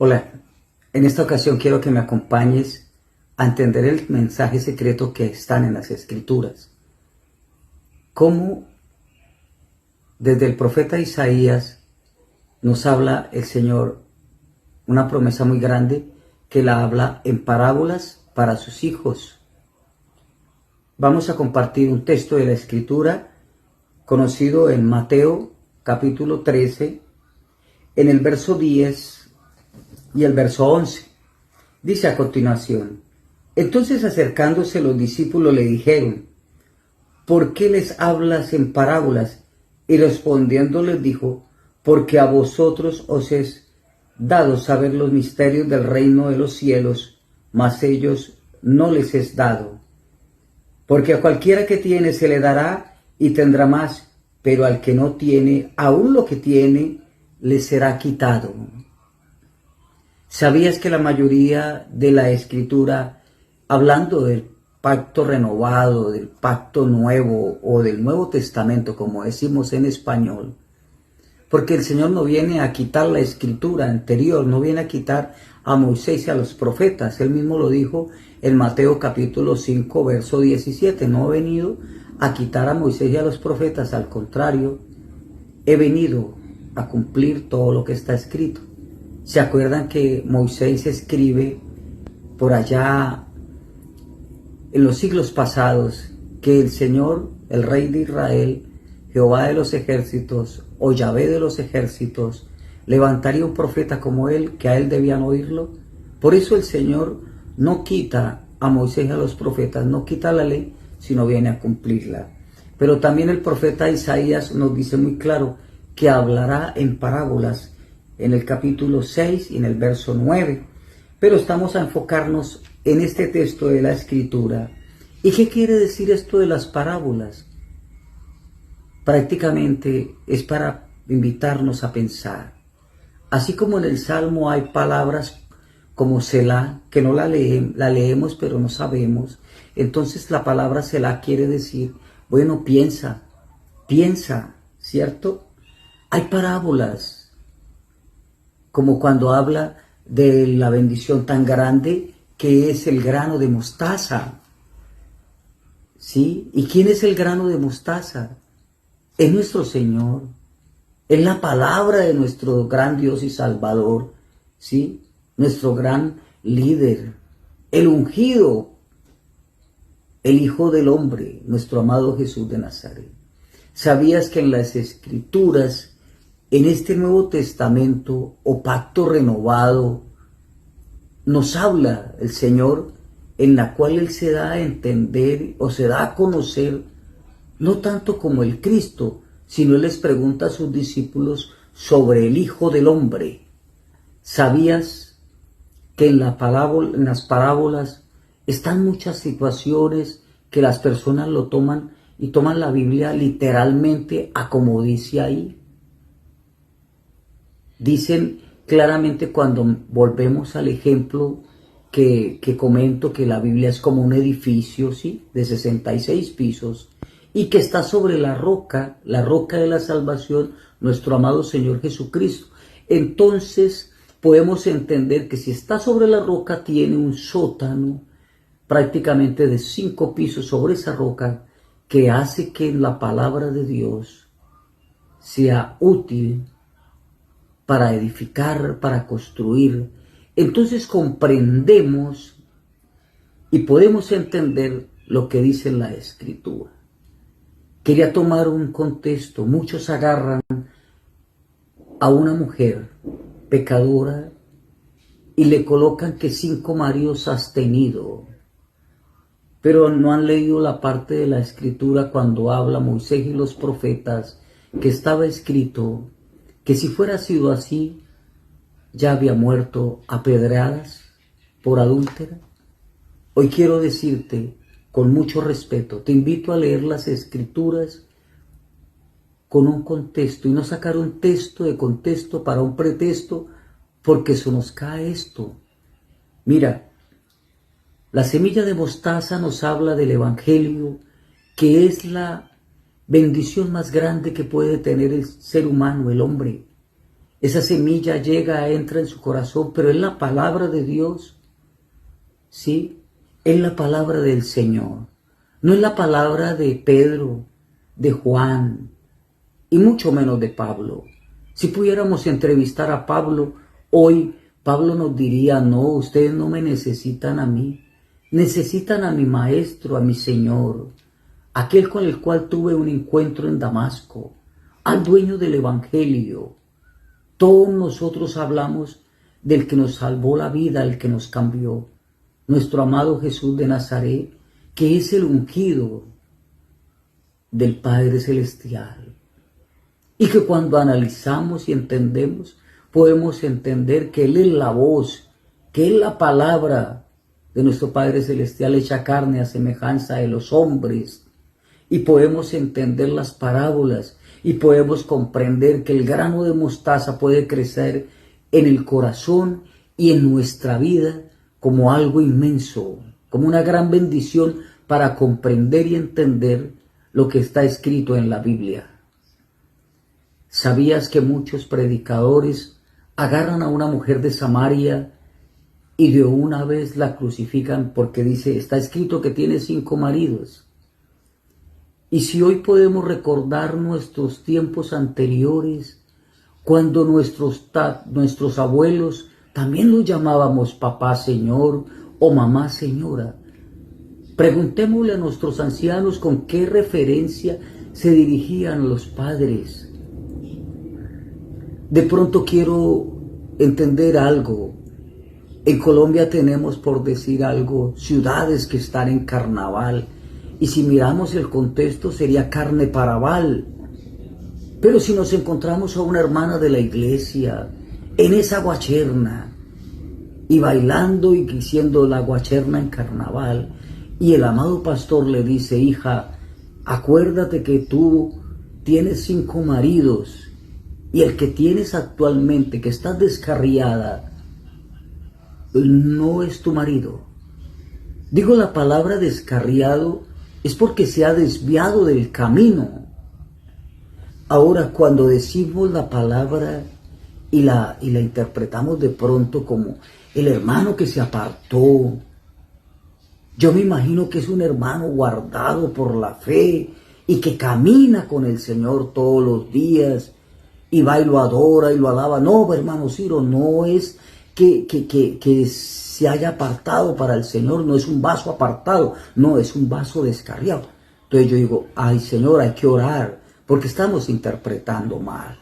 Hola, en esta ocasión quiero que me acompañes a entender el mensaje secreto que están en las Escrituras. Cómo desde el profeta Isaías nos habla el Señor una promesa muy grande que la habla en parábolas para sus hijos. Vamos a compartir un texto de la Escritura conocido en Mateo capítulo 13, en el verso 10 y el verso 11. Dice a continuación: entonces acercándose los discípulos le dijeron: ¿por qué les hablas en parábolas? Y respondiendo les dijo: porque a vosotros os es dado saber los misterios del reino de los cielos, mas ellos no les es dado. Porque a cualquiera que tiene se le dará y tendrá más, pero al que no tiene, aún lo que tiene le será quitado. ¿Sabías que la mayoría de la Escritura, hablando del pacto renovado, del pacto nuevo o del Nuevo Testamento, como decimos en español? Porque el Señor no viene a quitar la Escritura anterior, no viene a quitar a Moisés y a los profetas. Él mismo lo dijo en Mateo capítulo 5, verso 17. No he venido a quitar a Moisés y a los profetas, al contrario, he venido a cumplir todo lo que está escrito. ¿Se acuerdan que Moisés escribe por allá en los siglos pasados que el Señor, el Rey de Israel, Jehová de los ejércitos o Yahvé de los ejércitos, levantaría un profeta como él, que a él debían oírlo? Por eso el Señor no quita a Moisés y a los profetas, no quita la ley, sino viene a cumplirla. Pero también el profeta Isaías nos dice muy claro que hablará en parábolas en el capítulo 6 y en el verso 9. Pero estamos a enfocarnos en este texto de la Escritura. ¿Y qué quiere decir esto de las parábolas? Prácticamente es para invitarnos a pensar. Así como en el Salmo hay palabras como Selah, que no la leemos pero no sabemos, entonces la palabra Selah quiere decir, bueno, piensa, ¿cierto? Hay parábolas, como cuando habla de la bendición tan grande que es el grano de mostaza. ¿Sí? ¿Y quién es el grano de mostaza? Es nuestro Señor, es la palabra de nuestro gran Dios y Salvador, ¿sí? Nuestro gran líder, el ungido, el Hijo del Hombre, nuestro amado Jesús de Nazaret. ¿Sabías que en las Escrituras, en este Nuevo Testamento o pacto renovado, nos habla el Señor, en la cual Él se da a entender o se da a conocer, no tanto como el Cristo, sino Él les pregunta a sus discípulos sobre el Hijo del Hombre? ¿Sabías que en las parábolas están muchas situaciones que las personas lo toman y toman la Biblia literalmente a como dice ahí? Dicen claramente, cuando volvemos al ejemplo que comento, que la Biblia es como un edificio, ¿sí?, de 66 pisos, y que está sobre la roca de la salvación, nuestro amado Señor Jesucristo. Entonces podemos entender que si está sobre la roca, tiene un sótano prácticamente de 5 pisos sobre esa roca, que hace que la palabra de Dios sea útil para edificar, para construir. Entonces comprendemos y podemos entender lo que dice la Escritura. Quería tomar un contexto. Muchos agarran a una mujer pecadora y le colocan que 5 maridos has tenido, pero no han leído la parte de la Escritura cuando habla Moisés y los profetas, que estaba escrito que si fuera sido así, ya había muerto a pedradas por adúltera. Hoy quiero decirte con mucho respeto, te invito a leer las Escrituras con un contexto y no sacar un texto de contexto para un pretexto, porque se nos cae esto. Mira, la semilla de mostaza nos habla del Evangelio, que es la bendición más grande que puede tener el ser humano, el hombre. esa semilla llega, entra en su corazón, pero es la palabra de Dios, ¿sí? Es la palabra del Señor. No es la palabra de Pedro, de Juan, y mucho menos de Pablo. Si pudiéramos entrevistar a Pablo, hoy Pablo nos diría, no, ustedes no me necesitan a mí, necesitan a mi maestro, a mi Señor, aquel con el cual tuve un encuentro en Damasco, al dueño del Evangelio. Todos nosotros hablamos del que nos salvó la vida, el que nos cambió, nuestro amado Jesús de Nazaret, que es el ungido del Padre Celestial. Y que cuando analizamos y entendemos, podemos entender que Él es la voz, que es la palabra de nuestro Padre Celestial hecha carne a semejanza de los hombres. Y podemos entender las parábolas y podemos comprender que el grano de mostaza puede crecer en el corazón y en nuestra vida como algo inmenso, como una gran bendición para comprender y entender lo que está escrito en la Biblia. ¿Sabías que muchos predicadores agarran a una mujer de Samaria y de una vez la crucifican porque dice, está escrito que tiene 5 maridos? Y si hoy podemos recordar nuestros tiempos anteriores, cuando nuestros abuelos también los llamábamos papá señor o mamá señora, preguntémosle a nuestros ancianos con qué referencia se dirigían los padres. De pronto quiero entender algo. En Colombia tenemos, por decir algo, ciudades que están en carnaval. Y si miramos el contexto sería carne para Baal. Pero si nos encontramos a una hermana de la iglesia en esa guacherna y bailando y diciendo la guacherna en carnaval, y el amado pastor le dice, hija, acuérdate que tú tienes 5 maridos y el que tienes actualmente, que estás descarriada, no es tu marido. Digo la palabra descarriado es porque se ha desviado del camino. Ahora, cuando decimos la palabra y la interpretamos de pronto como el hermano que se apartó, yo me imagino que es un hermano guardado por la fe y que camina con el Señor todos los días y va y lo adora y lo alaba. No, hermano Ciro, no es que se haya apartado para el Señor, no es un vaso apartado, no, es un vaso descarriado. Entonces yo digo, ay Señor, hay que orar, porque estamos interpretando mal.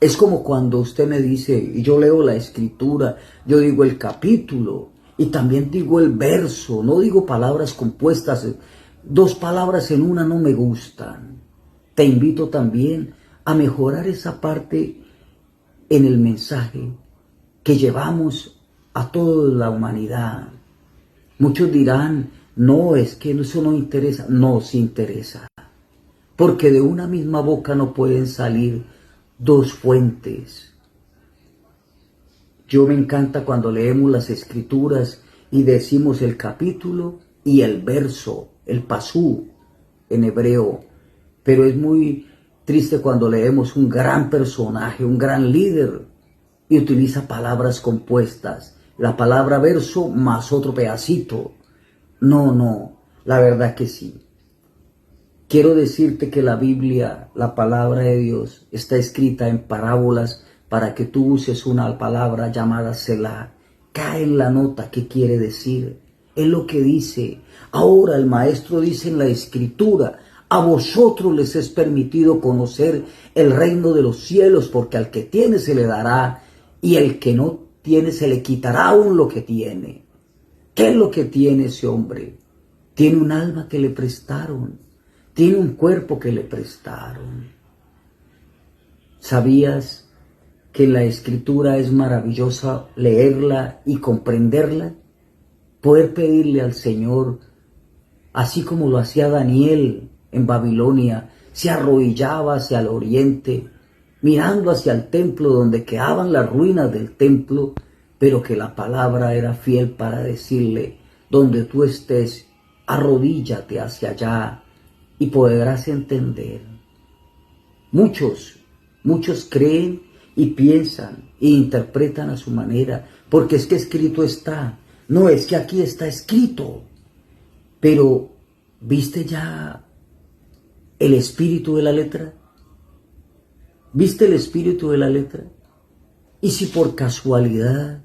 Es como cuando usted me dice, y yo leo la escritura, yo digo el capítulo, y también digo el verso, no digo palabras compuestas, 2 palabras en una no me gustan. Te invito también a mejorar esa parte en el mensaje que llevamos a toda la humanidad. Muchos dirán, no, es que eso no interesa. No, sí interesa. Porque de una misma boca no pueden salir 2 fuentes. Yo me encanta cuando leemos las escrituras y decimos el capítulo y el verso, el pasú en hebreo. Pero es muy triste cuando leemos un gran personaje, un gran líder, y utiliza palabras compuestas. La palabra verso más otro pedacito. No, la verdad que sí. Quiero decirte que la Biblia, la palabra de Dios, está escrita en parábolas para que tú uses una palabra llamada Selah. Cae en la nota qué quiere decir. Es lo que dice. Ahora el maestro dice en la escritura, a vosotros les es permitido conocer el reino de los cielos, porque al que tiene se le dará, y el que no tiene se le quitará aún lo que tiene. ¿Qué es lo que tiene ese hombre? Tiene un alma que le prestaron, tiene un cuerpo que le prestaron. ¿Sabías que la escritura es maravillosa leerla y comprenderla? Poder pedirle al Señor, así como lo hacía Daniel en Babilonia, se arrodillaba hacia el oriente, mirando hacia el templo donde quedaban las ruinas del templo, pero que la palabra era fiel para decirle, donde tú estés, arrodíllate hacia allá y podrás entender. Muchos creen y piensan e interpretan a su manera, porque es que escrito está. No, es que aquí está escrito. Pero, ¿viste ya el espíritu de la letra? ¿Viste el espíritu de la letra? Y si por casualidad,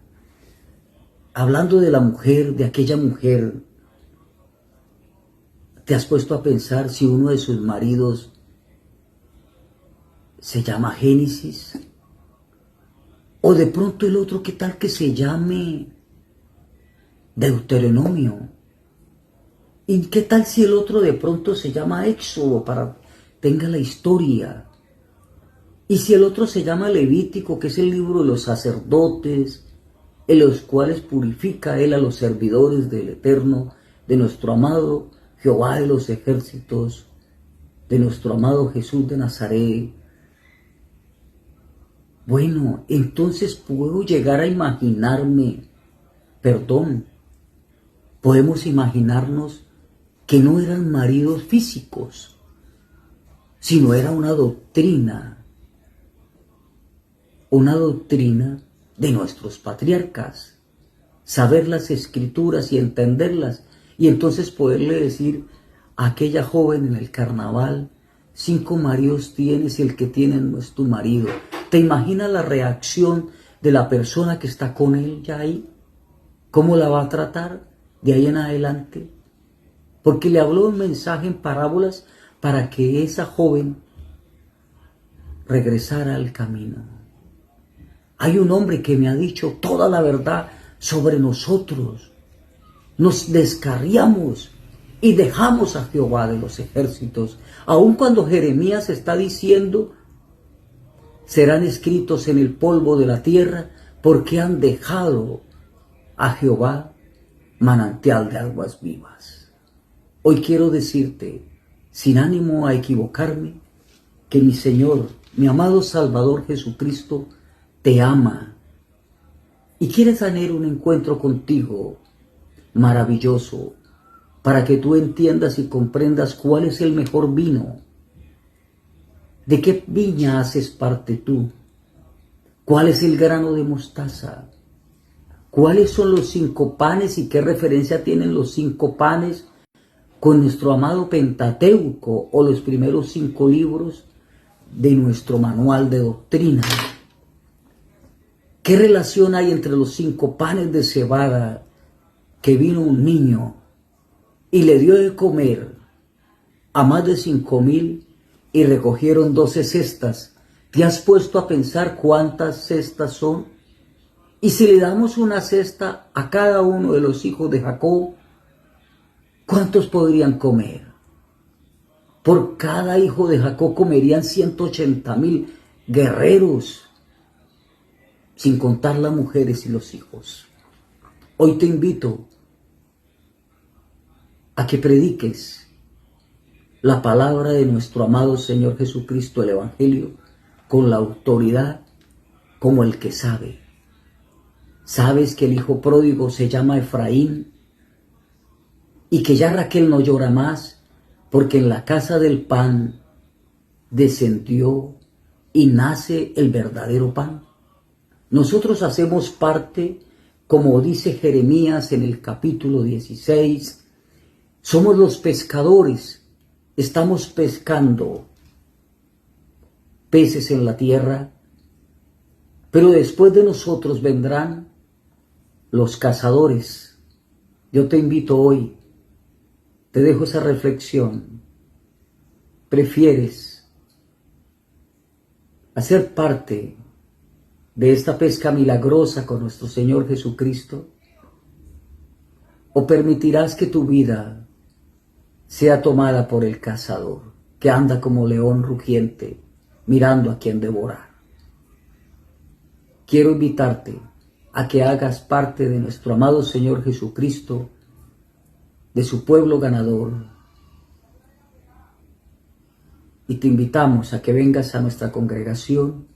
hablando de la mujer, de aquella mujer, te has puesto a pensar si uno de sus maridos se llama Génesis, o de pronto el otro, ¿qué tal que se llame Deuteronomio? ¿Y qué tal si el otro de pronto se llama Éxodo para tenga la historia? Y si el otro se llama Levítico, que es el libro de los sacerdotes, en los cuales purifica él a los servidores del Eterno, de nuestro amado Jehová de los ejércitos, de nuestro amado Jesús de Nazaret. Bueno, entonces puedo llegar a imaginarme, podemos imaginarnos que no eran maridos físicos, sino era una doctrina de nuestros patriarcas, saber las escrituras y entenderlas, y entonces poderle decir a aquella joven en el carnaval, 5 maridos tienes y el que tienes no es tu marido. ¿Te imaginas la reacción de la persona que está con él ya ahí? ¿Cómo la va a tratar de ahí en adelante? Porque le habló un mensaje en parábolas para que esa joven regresara al camino. Hay un hombre que me ha dicho toda la verdad sobre nosotros. Nos descarriamos y dejamos a Jehová de los ejércitos. Aun cuando Jeremías está diciendo, serán escritos en el polvo de la tierra, porque han dejado a Jehová, manantial de aguas vivas. Hoy quiero decirte, sin ánimo a equivocarme, que mi Señor, mi amado Salvador Jesucristo, te ama y quiere tener un encuentro contigo maravilloso para que tú entiendas y comprendas cuál es el mejor vino, de qué viña haces parte tú, cuál es el grano de mostaza, cuáles son los 5 panes y qué referencia tienen los 5 panes con nuestro amado Pentateuco o los primeros 5 libros de nuestro manual de doctrina. ¿Qué relación hay entre los 5 panes de cebada que vino un niño y le dio de comer a más de 5,000 y recogieron 12 cestas? ¿Te has puesto a pensar cuántas cestas son? Y si le damos una cesta a cada uno de los hijos de Jacob, ¿cuántos podrían comer? Por cada hijo de Jacob comerían 180,000 guerreros, sin contar las mujeres y los hijos. Hoy te invito a que prediques la palabra de nuestro amado Señor Jesucristo, el Evangelio, con la autoridad como el que sabe. ¿Sabes que el hijo pródigo se llama Efraín? Y que ya Raquel no llora más, porque en la casa del pan descendió y nace el verdadero pan. Nosotros hacemos parte, como dice Jeremías en el capítulo 16, somos los pescadores, estamos pescando peces en la tierra, pero después de nosotros vendrán los cazadores. Yo te invito hoy, te dejo esa reflexión. ¿Prefieres hacer parte de esta pesca milagrosa con nuestro Señor Jesucristo? ¿O permitirás que tu vida sea tomada por el cazador, que anda como león rugiente, mirando a quien devorar? Quiero invitarte a que hagas parte de nuestro amado Señor Jesucristo, de su pueblo ganador. Y te invitamos a que vengas a nuestra congregación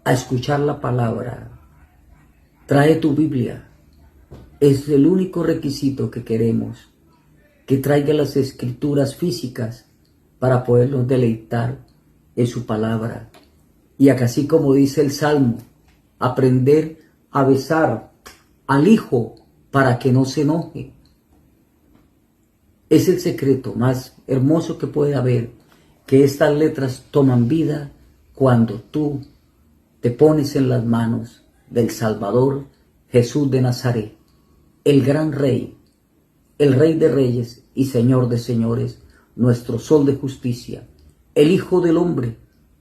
a escuchar la palabra. Trae tu Biblia. Es el único requisito que queremos, que traiga las escrituras físicas para podernos deleitar en su palabra. Y acá, así como dice el Salmo, aprender a besar al Hijo para que no se enoje. Es el secreto más hermoso que puede haber, que estas letras toman vida cuando tú te pones en las manos del Salvador Jesús de Nazaret, el gran Rey, el Rey de Reyes y Señor de Señores, nuestro Sol de Justicia, el Hijo del Hombre,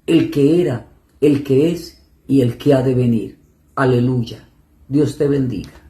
el que era, el que es y el que ha de venir. Aleluya. Dios te bendiga.